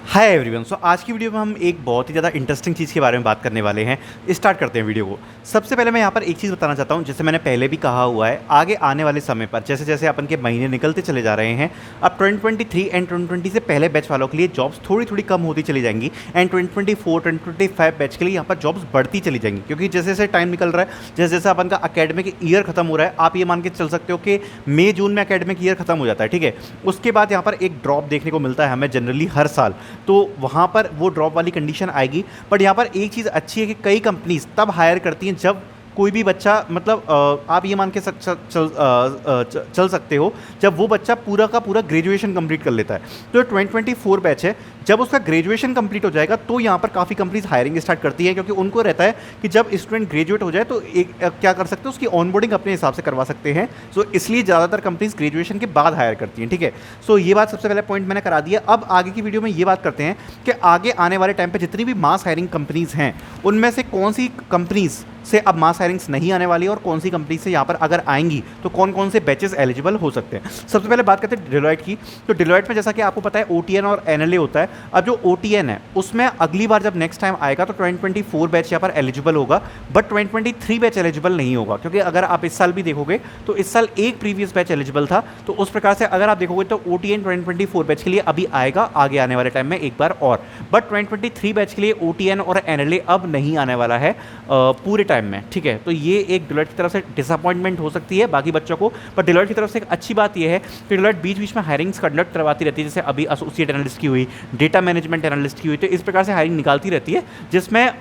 Hi everyone. सो आज की video में हम एक बहुत ही ज़्यादा इंटरेस्टिंग चीज़ के बारे में बात करने वाले हैं। स्टार्ट करते हैं वीडियो को। सबसे पहले मैं यहाँ पर एक चीज़ बताना चाहता हूँ, जैसे मैंने पहले भी कहा हुआ है, आगे आने वाले समय पर जैसे जैसे अपन के महीने निकलते चले जा रहे हैं, अब 2023 एंड 2020 से पहले बैच वालों के लिए जॉब्स थोड़ी थोड़ी कम होती चली जाएंगी एंड 2024 2025 बैच के लिए यहाँ पर जॉब्स बढ़ती चली जाएंगी, क्योंकि जैसे जैसे टाइम निकल रहा है, जैसे जैसे अपन का अकेडमिक ईयर खत्म हो रहा है, आप ये मान के चल सकते हो कि मई जून में अकेडमिक ईयर खत्म हो जाता है, ठीक है। उसके बाद यहाँ पर एक ड्रॉप देखने को मिलता है हमें जनरली हर साल, तो वहाँ पर वो ड्रॉप वाली कंडीशन आएगी। बट यहाँ पर एक चीज़ अच्छी है कि कई कंपनीज तब हायर करती हैं जब कोई भी बच्चा, मतलब आप ये मान के चल सकते हो, जब वो बच्चा पूरा का पूरा ग्रेजुएशन कंप्लीट कर लेता है। तो 2024 बैच है, जब उसका ग्रेजुएशन कंप्लीट हो जाएगा तो यहाँ पर काफ़ी कंपनीज हायरिंग स्टार्ट करती है, क्योंकि उनको रहता है कि जब स्टूडेंट ग्रेजुएट हो जाए तो एक क्या कर सकते हैं, उसकी ऑनबोर्डिंग अपने हिसाब से करवा सकते हैं। सो इसलिए ज़्यादातर कंपनीज ग्रेजुएशन के बाद हायर करती हैं, ठीक है। सो ये बात सबसे पहले पॉइंट मैंने करा दिया। अब आगे की वीडियो में ये बात करते हैं कि आगे आने वाले टाइम पर जितनी भी मास हायरिंग कंपनीज हैं, उनमें से कौन सी कंपनीज से अब मास हायरिंग्स नहीं आने वाली है और कौन सी कंपनी से यहाँ पर अगर आएंगी तो कौन कौन से बैचेस एलिजिबल हो सकते हैं। सबसे पहले बात करते हैं डेलॉयट की। तो डेलॉयट में जैसा कि आपको पता है ओटीएन और एनएलए होता है। अब जो ओटीएन है उसमें अगली बार जब नेक्स्ट टाइम आएगा तो 2024 बैच यहाँ पर एलिजिबल होगा, बट 2023 बैच एलिजिबल नहीं होगा, क्योंकि अगर आप इस साल भी देखोगे तो इस साल एक प्रीवियस बैच एलिजिबल था। तो उस प्रकार से अगर आप देखोगे तो ओटीएन 2024 बैच के लिए अभी आएगा आगे आने वाले टाइम में एक बार और, बट 2023 बैच के लिए ओटीएन और एनएलए अब नहीं आने वाला है पूरे टाइम में, ठीक है। तो ये एक डेलॉयट की तरफ से डिसअपॉइंटमेंट हो सकती है बाकी बच्चों को, पर डेलॉयट की तरफ से एक अच्छी बात यह है कि डेलॉयट बीच बीच में हायरिंग्स कंडक्ट करवाती रहती है, जैसे अभी एसोसिएट एनालिस्ट की हुई, डेटा मैनेजमेंट एनालिस्ट की हुई, तो इस प्रकार से हायरिंग निकालती रहती है, जिसमें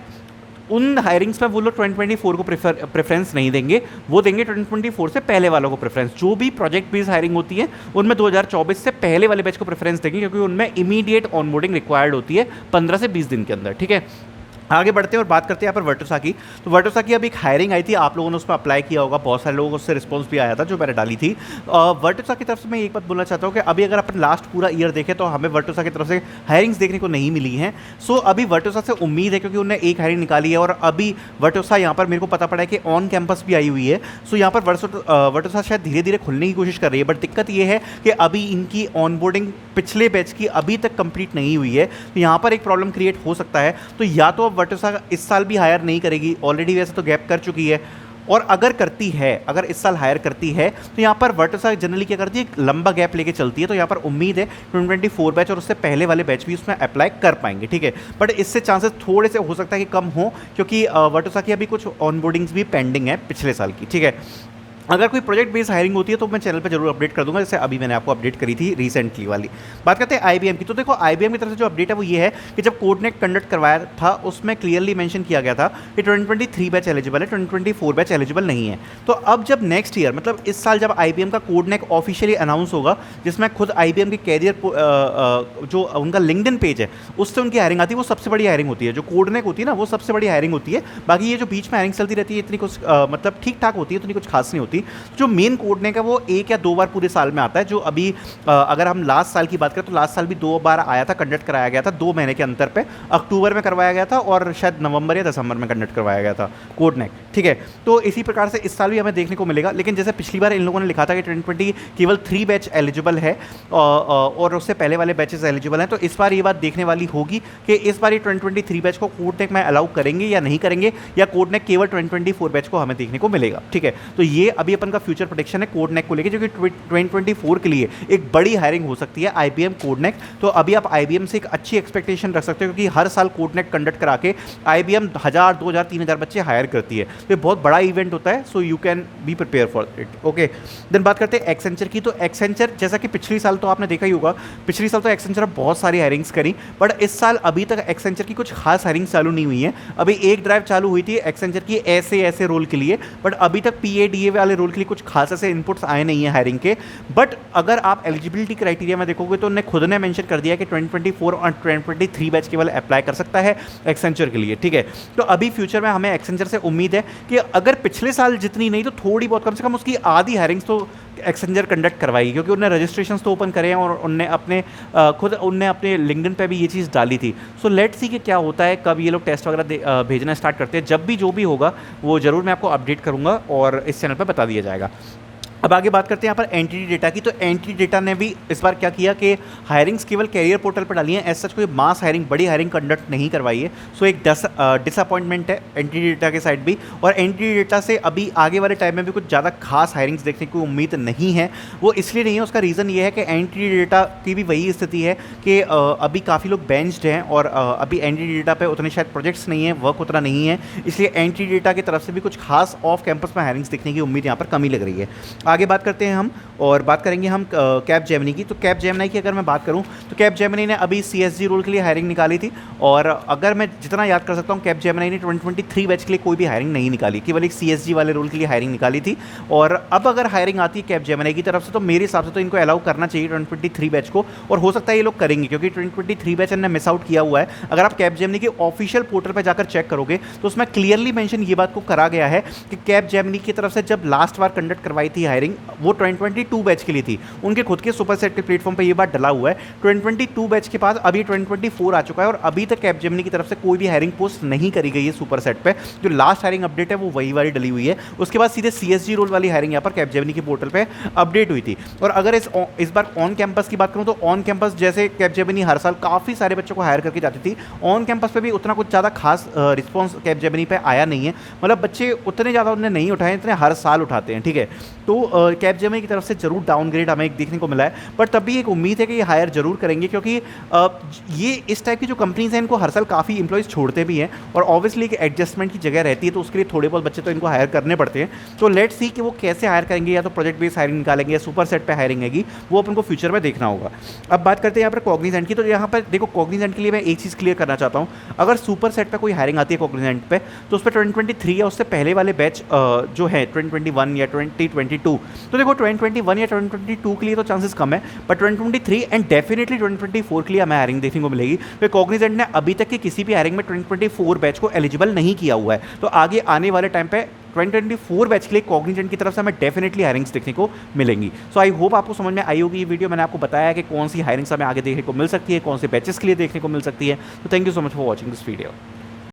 उन हायरिंग्स में वो लोग 2024 को प्रेफरेंस नहीं देंगे, वो देंगे 2024 से पहले वालों को प्रेफरेंस। जो भी प्रोजेक्ट बेस्ड हायरिंग होती है उनमें 2024 से पहले वाले बैच को प्रेफरेंस देंगे, क्योंकि उनमें इमीडिएट ऑनबोर्डिंग रिक्वायर्ड होती है 15 से 20 दिन के अंदर, ठीक है। आगे बढ़ते हैं और बात करते हैं यहाँ पर वर्टोसा की। तो वर्टोसा की अब एक हायरिंग आई थी, आप लोगों ने उस पर अप्लाई किया होगा, बहुत सारे लोगों को उससे रिस्पांस भी आया था जो मैंने डाली थी। वर्टोसा की तरफ से मैं एक बात बोलना चाहता हूँ कि अभी अगर अपन लास्ट पूरा ईयर देखें तो हमें वर्टोसा की तरफ से हायरिंग्स देखने को नहीं मिली हैं। सो अभी वर्टोसा से उम्मीद है, क्योंकि उन्होंने एक हायरिंग निकाली है और अभी वर्टोसा यहाँ पर मेरे को पता पड़ा है कि ऑन कैंपस भी आई हुई है। सो यहाँ पर वर्टोसा शायद धीरे धीरे खुलने की कोशिश कर रही है, बट दिक्कत ये है कि अभी इनकी ऑनबोर्डिंग पिछले बैच की अभी तक कंप्लीट नहीं हुई है, तो यहाँ पर एक प्रॉब्लम क्रिएट हो सकता है। तो या तो अब वर्टोसा इस साल भी हायर नहीं करेगी, ऑलरेडी वैसे तो गैप कर चुकी है, और अगर करती है, अगर इस साल हायर करती है तो यहाँ पर वर्टोसा जनरली क्या करती है, एक लंबा गैप लेके चलती है। तो यहाँ पर उम्मीद है 2024 बैच और उससे पहले वाले बैच भी उसमें अप्लाई कर पाएंगे, ठीक है। बट इससे चांसेस थोड़े से हो सकता है कि कम हो, क्योंकि वर्टोसा की अभी कुछ ऑनबोर्डिंग्स भी पेंडिंग है पिछले साल की, ठीक है। अगर कोई प्रोजेक्ट बेस्ड हायरिंग होती है तो मैं चैनल पे जरूर अपडेट कर दूंगा, जैसे अभी मैंने आपको अपडेट करी थी रिसेंटली वाली। बात करते हैं आईबीएम की। तो देखो आईबीएम की तरफ से जो अपडेट है वो ये है कि जब कोडनेक कंडक्ट करवाया था उसमें क्लियरली मेंशन किया गया था कि 2023 बैच एलिजिबल है, 2024 बैच एलिजिबल नहीं है। तो अब जब नेक्स्ट ईयर, मतलब इस साल जब आईबीएम का कोडनेक ऑफिशियली अनाउंस होगा, जिसमें खुद आईबीएम के कैरियर जो उनका लिंक्डइन पेज है उससे उनकी हायरिंग आती है, वो सबसे बड़ी हायरिंग होती है। जो कोडनेक होती है ना, वो सबसे बड़ी हायरिंग होती है। बाकी ये जो बीच में हायरिंग चलती रहती है इतनी कुछ मतलब ठीक ठाक होती है, इतनी कुछ खास नहीं होती। जो मेन कोडनेक है वो एक या दो बार पूरे साल में आता है। जो अभी अगर हम लास्ट साल की बात करें तो लास्ट साल भी 2 बार आया था, कंडक्ट कराया गया था 2 महीने के अंतर पे, अक्टूबर में करवाया गया था और शायद नवंबर या दिसंबर में कंडक्ट करवाया गया था कोडनेक, ठीक है। तो इसी प्रकार से इस साल भी हमें देखने को मिलेगा, लेकिन जैसे पिछली बार इन लोगों ने लिखा था कि 2020 केवल 3 बैच एलिजिबल है और उससे पहले वाले बैचेस एलिजिबल हैं। तो इस बार ये बात देखने वाली होगी कि इस बार ये 2023 बैच को कोडनेक में अलाउ करेंगे या नहीं करेंगे, या कोडनेक केवल 2024 बैच को हमें देखने को मिलेगा, ठीक है। तो ये अभी अपन का फ्यूचर प्रेडिक्शन है कोडनेक को लेकर, जो कि 2024 के लिए एक बड़ी हायरिंग हो सकती है आईबीएम कोडनेक। तो अभी आप आईबीएम से एक अच्छी एक्सपेक्टेशन रख सकते हो, क्योंकि हर साल कोडनेक कंडक्ट करा के आईबीएम 1000 2000 3000 बच्चे हायर करती है। तो ये बहुत बड़ा इवेंट होता है, so you can be prepare for it, okay. Then बात करते हैं एक्सेंचर की। तो एक्सेंचर जैसा कि पिछली साल तो आपने देखा ही होगा, पिछली साल तो एक्सेंचर बहुत सारी हायरिंग्स करी, बट इस साल अभी तक एक्सेंचर की कुछ खास हायरिंग्स चालू नहीं हुई है। अभी एक ड्राइव चालू हुई थी एक्सेंचर की ऐसे रोल के लिए, बट अभी तक पीएडीए वाले रोल के लिए कुछ खास ऐसे इनपुट्स आए नहीं है हायरिंग के। बट अगर आप एलिजिबिलिटी क्राइटेरिया में देखोगे तो उन्होंने खुद ने मेंशन कर दिया कि 2024 और 2023 बैच केवल अप्लाई कर सकता है एक्सेंचर के लिए, ठीक है। तो अभी फ्यूचर में हमें एक्सेंचर से उम्मीद है कि अगर पिछले साल जितनी नहीं तो थोड़ी बहुत, कम से कम उसकी आधी हायरिंग्स तो एक्सेंचर कंडक्ट करवाई, क्योंकि उन्होंने रजिस्ट्रेशन तो ओपन करे हैं और उनने अपने लिंक्डइन पे भी ये चीज़ डाली थी। सो लेट्स सी कि क्या होता है, कब ये लोग टेस्ट वगैरह भेजना स्टार्ट करते हैं। जब भी जो भी होगा वो ज़रूर मैं आपको अपडेट करूँगा और इस चैनल पर बता दिया जाएगा। अब आगे बात करते हैं यहाँ पर एंटिटी डेटा की। तो एंटिटी डेटा ने भी इस बार क्या किया कि हायरिंग्स केवल कैरियर पोर्टल पर डाली हैं, एज सच कोई मास हायरिंग, बड़ी हायरिंग कंडक्ट नहीं करवाई है। सो एक डिसअपॉइंटमेंट है एंटिटी डेटा के साइड भी। और एंटिटी डेटा से अभी आगे वाले टाइम में भी कुछ ज़्यादा खास हायरिंग्स देखने की उम्मीद नहीं है। वो इसलिए नहीं है, उसका रीज़न ये है कि एंटिटी डेटा की भी वही स्थिति है कि अभी काफ़ी लोग बेंच्ड हैं और अभी एंटिटी डेटा पे उतने शायद प्रोजेक्ट्स नहीं है, वर्क उतना नहीं है, इसलिए एंटिटी डेटा की तरफ से भी कुछ खास ऑफ कैंपस में हायरिंग्स देखने की उम्मीद यहाँ पर कमी लग रही है। आगे बात करते हैं हम, और बात करेंगे हम कैपजेमिनी की। तो कैपजेमिनी की अगर मैं बात करूं तो कैपजेमिनी ने अभी सीएसजी रोल के लिए हायरिंग निकाली थी, और अगर मैं जितना याद कर सकता हूं कैपजेमिनी ने 2023 बैच के लिए कोई भी हायरिंग नहीं निकाली, केवल एक सीएसजी वाले रोल के लिए हायरिंग निकाली थी। और अब अगर हायरिंग आती है कैपजेमिनी की तरफ से तो मेरे हिसाब से तो इनको अलाउ करना चाहिए 2023 बैच को, और हो सकता है ये लोग करेंगे क्योंकि 2023 बैच इन्होंने मिस आउट किया हुआ है। अगर आप कैपजेमिनी के ऑफिशियल पोर्टल पर जाकर चेक करोगे तो उसमें क्लियरली मेंशन ये बात को करा गया है कि कैपजेमिनी की तरफ से जब लास्ट बार कंडक्ट करवाई थी हायरिंग वो 2022 बैच के लिए थी, उनके खुद के सुपरसेट के प्लेटफॉर्म पे ये बात डला हुआ है। 2022 बैच के पास अभी 2024 आ चुका है और अभी तक कैपजेमिनी की तरफ से कोई भी हायरिंग पोस्ट नहीं करी गई है सुपरसेट पे। जो लास्ट हायरिंग अपडेट है वो वही वाली डली हुई है, उसके बाद सीधे सीएसजी रोल वाली हायरिंग यहाँ पर कैपजेमिनी के पोर्टल पे अपडेट हुई थी। और अगर इस बार ऑन कैंपस की बात करूँ तो ऑन कैंपस जैसे कैपजेमिनी हर साल काफ़ी सारे बच्चों को हायर करके जाती थी, ऑन कैंपस पे भी उतना कुछ ज़्यादा खास रिस्पॉन्स कैपजेमिनी पे आया नहीं है, मतलब बच्चे उतने ज़्यादा उन्होंने नहीं उठाए, इतने हर साल उठाते हैं, ठीक है। तो कैपजेमिनी की तरफ से जरूर डाउनग्रेड हमें देखने को मिला है, बट तब भी एक उम्मीद है कि ये हायर जरूर करेंगे क्योंकि ये इस टाइप की जो कंपनीज हैं इनको हर साल काफ़ी इंप्लॉइज छोड़ते भी हैं और ऑब्वियसली एक एडजस्टमेंट की जगह रहती है, तो उसके लिए थोड़े बहुत बच्चे तो इनको हायर करने पड़ते हैं। तो लेट्स सी कि वो कैसे हायर करेंगे, या तो प्रोजेक्ट बेस्ड हायरिंग निकालेंगे या सुपर सेट पर हायरिंग आएगी, वो अपन को फ्यूचर में देखना होगा। अब बात करते हैं यहाँ पर कॉग्निजेंट की। तो यहाँ पर देखो कॉग्निजेंट के लिए मैं एक चीज़ क्लियर करना चाहता हूँ, अगर सुपर सेट पर कोई हायरिंग आती है कॉग्निजेंट पे तो उस पर 2023 या उससे पहले वाले बैच जो है 2021 या 2022, तो देखो 2021 या 2022 के लिए तो चांसेस कम है, बट 2023 एंड डेफिनेटली 2024 के लिए हमें हायरिंग देखने को मिलेगी। तो कॉग्निजेंट ने अभी तक की किसी भी हायरिंग में 2024 बैच को एलिजिबल नहीं किया हुआ है, तो आगे आने वाले टाइम पे 2024 बैच के लिए कॉग्निजेंट की तरफ से हमें डेफिनेटली हायरिंग्स देखने को मिलेंगी। सो आई होप आपको समझ में आई होगी ये वीडियो, मैंने आपको बताया कि कौन सी हायरिंग्स हमें आगे देखने को मिल सकती है, कौन से बैचेस के लिए देखने को मिल सकती है। तो thank you so much for watching this video.